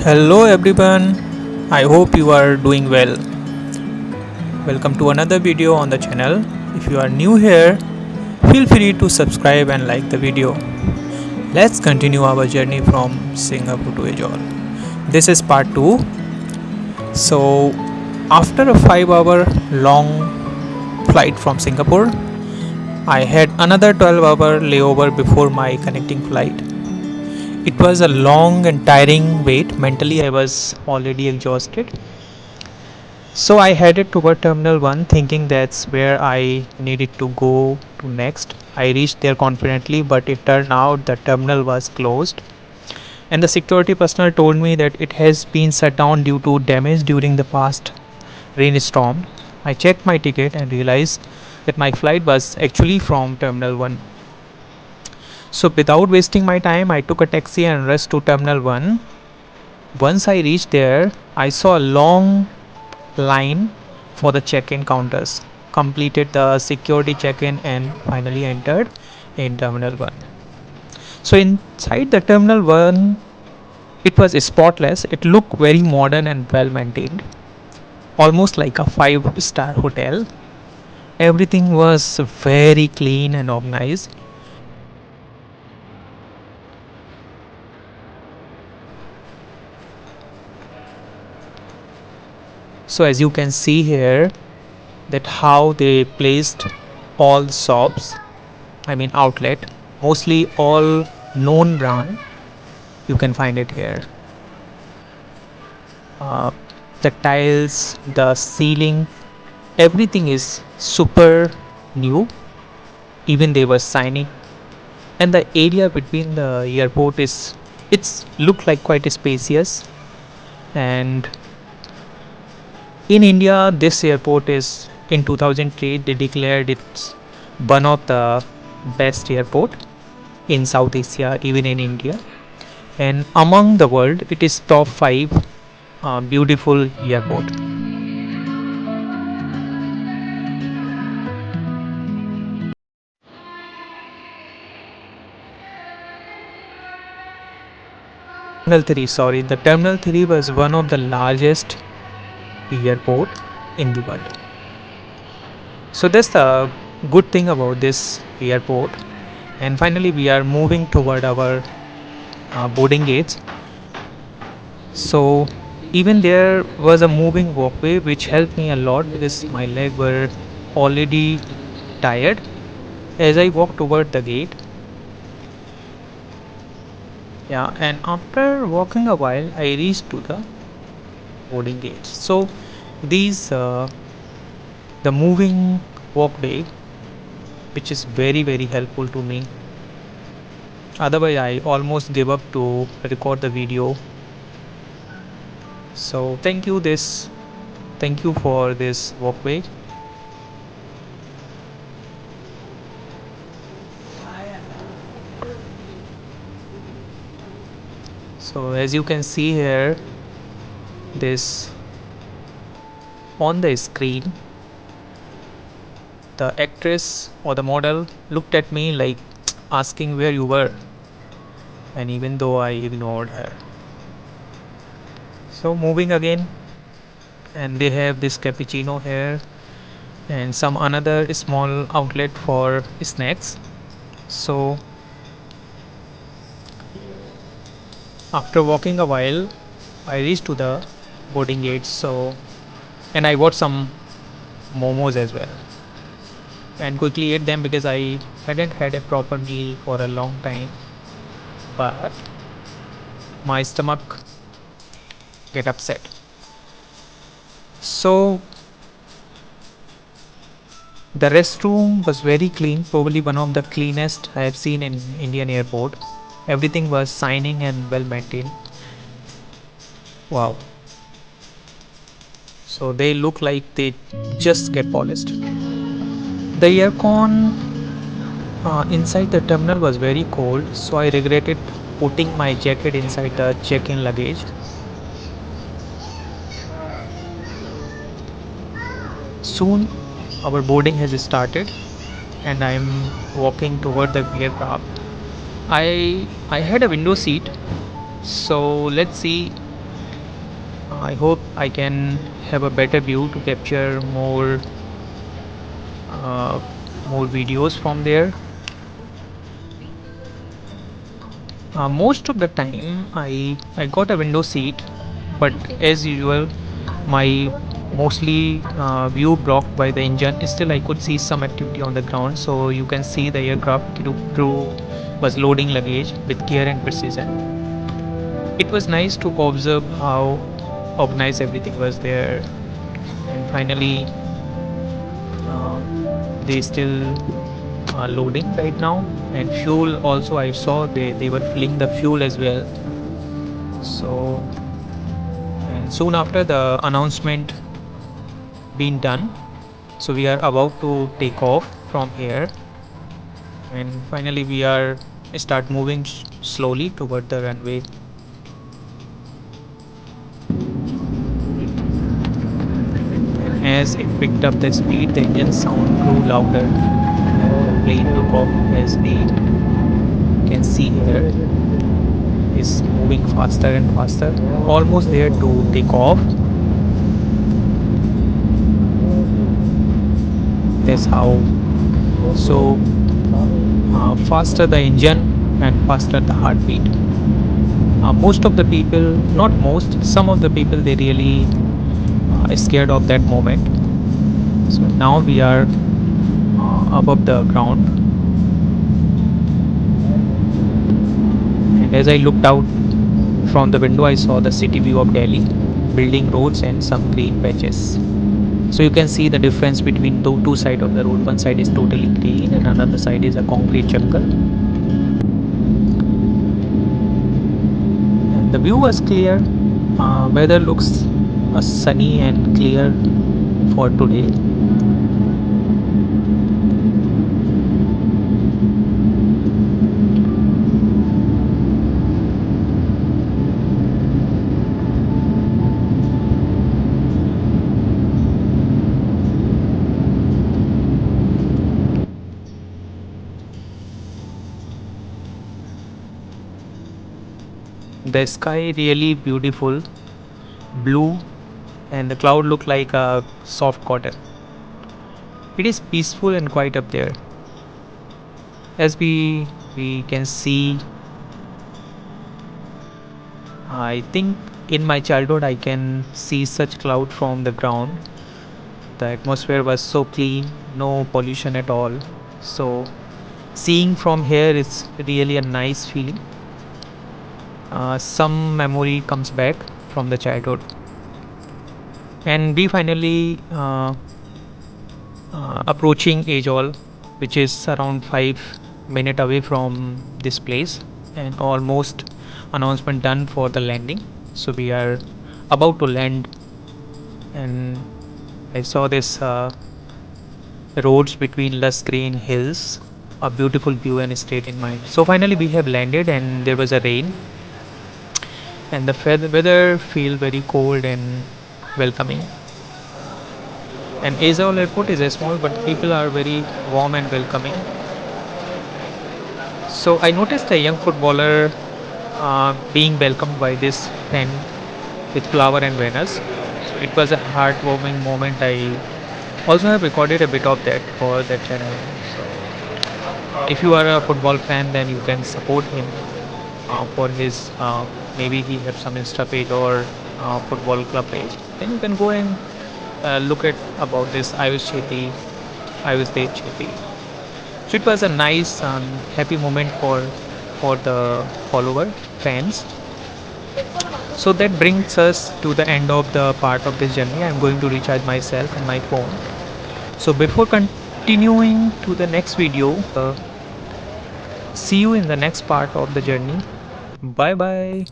Hello everyone, I hope you are doing well. Welcome to another video on the channel. If you are new here, feel free to subscribe and like the video. Let's continue our journey from Singapore to Aizawl. This is part 2. So, after a 5-hour long flight from Singapore, I had another 12-hour layover before my connecting flight. It was a long and tiring wait. Mentally, I was already exhausted. So I headed toward Terminal 1 thinking that's where I needed to go to next. I reached there confidently, but it turned out the terminal was closed. And the security personnel told me that it has been shut down due to damage during the past rainstorm. I checked my ticket and realized that my flight was actually from Terminal 1. So without wasting my time, I took a taxi and rushed to Terminal 1. Once I reached there, I saw a long line for the check-in counters, completed the security check-in and finally entered in Terminal 1. So inside the Terminal 1, it was spotless. It looked very modern and well maintained, almost like a 5-star hotel. Everything was very clean and organized. So as you can see here, that how they placed all the shops, outlet, mostly all known brand, you can find it here. uh, the tiles, the ceiling, everything is super new. Even they were signing, and the area between the airport is, it's look like quite spacious. And in India, this airport is, in 2003 they declared it's one of the best airport in South Asia, even in India, and among the world it is top 5 beautiful airport. Terminal 3, sorry, the Terminal 3 was one of the largest airport in the world. So that's the good thing about this airport. And finally, we are moving toward our boarding gates. So even there was a moving walkway which helped me a lot because my legs were already tired. As I walked toward the gate, yeah, and after walking a while, I reached to the boarding gates. So these the moving walkway, which is very helpful to me. Otherwise I almost gave up to record the video. So thank you for this walkway. So as you can see here, this on the screen, the actress or the model looked at me like asking where you were, and even though I ignored her. So moving again, and they have this cappuccino here and some another small outlet for snacks. So after walking a while, I reached to the boarding gate. So, and I bought some momos as well and quickly ate them because I hadn't had a proper meal for a long time. But my stomach get upset. So the restroom was very clean, probably one of the cleanest I have seen in Indian airport. Everything was shining and well maintained. Wow. So they look like they just get polished. The aircon inside the terminal was very cold, so I regretted putting my jacket inside the check-in luggage. Soon our boarding has started and I'm walking toward the aircraft. I had a window seat, so let's see I hope I can have a better view to capture uh, more videos from there. Most of the time I got a window seat, but as usual my mostly view blocked by the engine. Still I could see some activity on the ground, so you can see the aircraft crew was loading luggage with care and precision. It was nice to observe how organized everything was there. And finally they still loading right now. And fuel also, I saw they were filling the fuel as well. So and soon after the announcement being done, so we are about to take off from here, and finally we are start moving slowly toward the runway. And as it picked up the speed, the engine sound grew louder. The plane took off, as we can see here, is moving faster and faster, almost there to take off. That's how. So faster the engine and faster the heartbeat. Most of the people, not most, some of the people, they really scared of that moment. So now we are above the ground, and as I looked out from the window, I saw the city view of Delhi, building roads and some green patches. So you can see the difference between the two sides of the road. One side is totally green and another side is a concrete jungle. And the view was clear. Weather looks sunny and clear for today. The sky really beautiful, blue, and the cloud look like a soft cotton. It is peaceful and quiet up there. As we can see, I think in my childhood I can see such cloud from the ground. The atmosphere was so clean, no pollution at all. So seeing from here is really a nice feeling. Some memory comes back from the childhood. And we finally approaching Aizawl, which is around 5 minutes away from this place, and almost announcement done for the landing. So we are about to land, and I saw this roads between lush green hills, a beautiful view and state in mind. So finally we have landed, and there was a rain, and the weather feel very cold and welcoming. And Aizawl Airport is a small, but people are very warm and welcoming. So I noticed a young footballer being welcomed by this fan with flower and banners. So it was a heartwarming moment. I also have recorded a bit of that for that channel. So if you are a football fan, then you can support him for his maybe he have some Insta page or football club page. Then you can go and look at about this Ayush Chetty. So it was a nice happy moment for the follower fans. So that brings us to the end of the part of this journey. I'm going to recharge myself and my phone. So before continuing to the next video, see you in the next part of the journey. Bye bye.